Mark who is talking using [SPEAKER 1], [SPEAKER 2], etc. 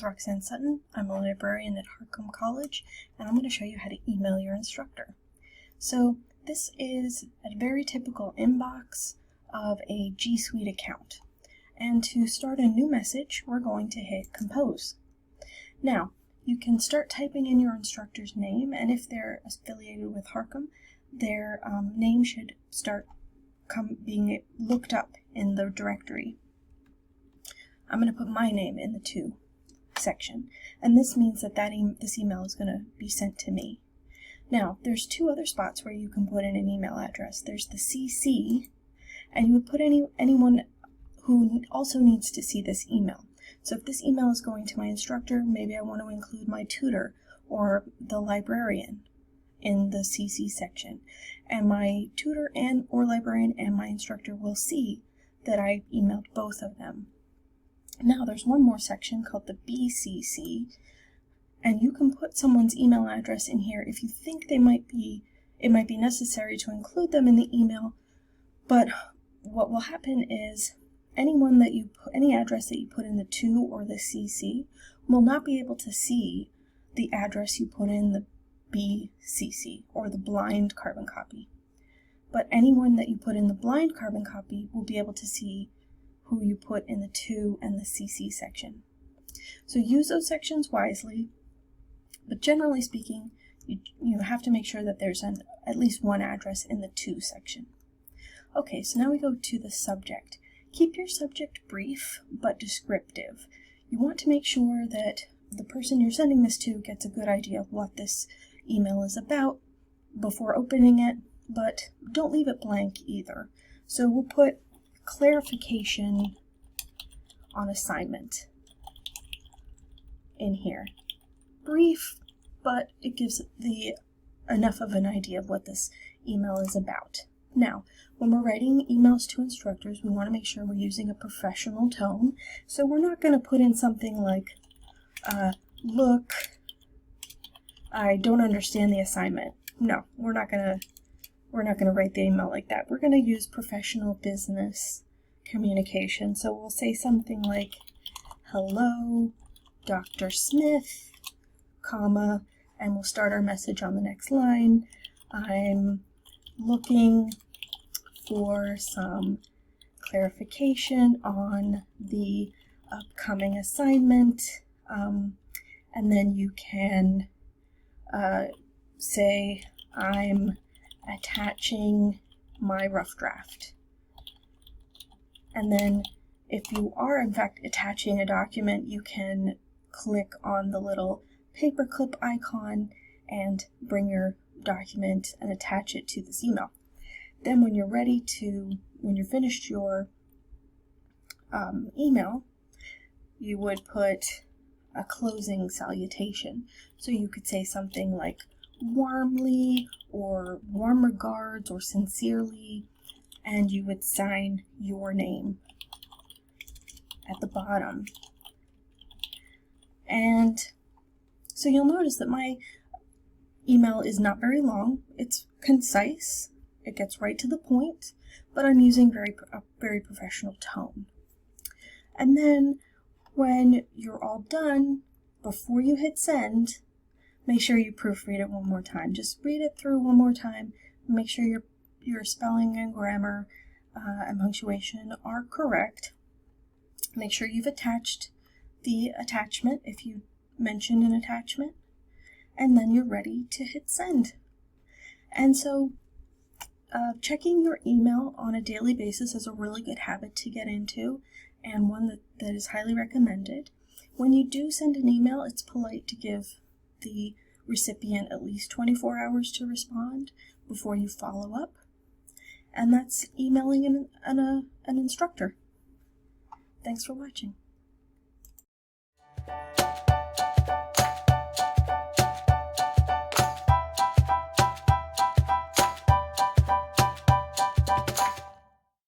[SPEAKER 1] is Roxanne Sutton. I'm a librarian at Harcum College, and I'm going to show you how to email your instructor. So this is a very typical inbox of a G Suite account. And to start a new message, we're going to hit Compose. Now, you can start typing in your instructor's name, and if they're affiliated with Harcum, their name should start being looked up in the directory. I'm going to put my name in the To section, and this means that this email is going to be sent to me. Now, there's two other spots where you can put in an email address. There's the CC, and you would put anyone who also needs to see this email. So if this email is going to my instructor, maybe I want to include my tutor or the librarian in the CC section. And my tutor or librarian and my instructor will see that I emailed both of them. Now there's one more section called the BCC, and you can put someone's email address in here if you think it might be necessary to include them in the email. But what will happen is any address that you put in the To or the CC will not be able to see the address you put in the BCC or the blind carbon copy. But anyone that you put in the blind carbon copy will be able to see who you put in the To and the CC section. So use those sections wisely, but generally speaking, you have to make sure that there's at least one address in the To section. Okay, so now we go to the subject. Keep your subject brief but descriptive. You want to make sure that the person you're sending this to gets a good idea of what this email is about before opening it, but don't leave it blank either. So we'll put clarification on assignment in here. Brief, but it gives enough of an idea of what this email is about. Now, when we're writing emails to instructors, we want to make sure we're using a professional tone. So we're not going to put in something like, look, I don't understand the assignment. No, we're not going to write the email like that. We're going to use professional business communication. So we'll say something like, hello, Dr. Smith, comma, and we'll start our message on the next line. I'm looking for some clarification on the upcoming assignment, and then you can say, I'm attaching my rough draft. And then if you are in fact attaching a document, you can click on the little paperclip icon and bring your document and attach it to this email. Then when you're finished your email, you would put a closing salutation. So you could say something like warmly or warm regards or sincerely, and you would sign your name at the bottom. And so you'll notice that my email is not very long. It's concise. It gets right to the point, but I'm using a very professional tone. And then when you're all done, before you hit send, make sure you proofread it one more time. Just read it through one more time. Make sure your spelling and grammar and punctuation are correct. Make sure you've attached the attachment if you mention an attachment, and then you're ready to hit send. And so checking your email on a daily basis is a really good habit to get into, and one that is highly recommended. When you do send an email, it's polite to give the recipient at least 24 hours to respond before you follow up. And that's emailing an instructor. Thanks for watching.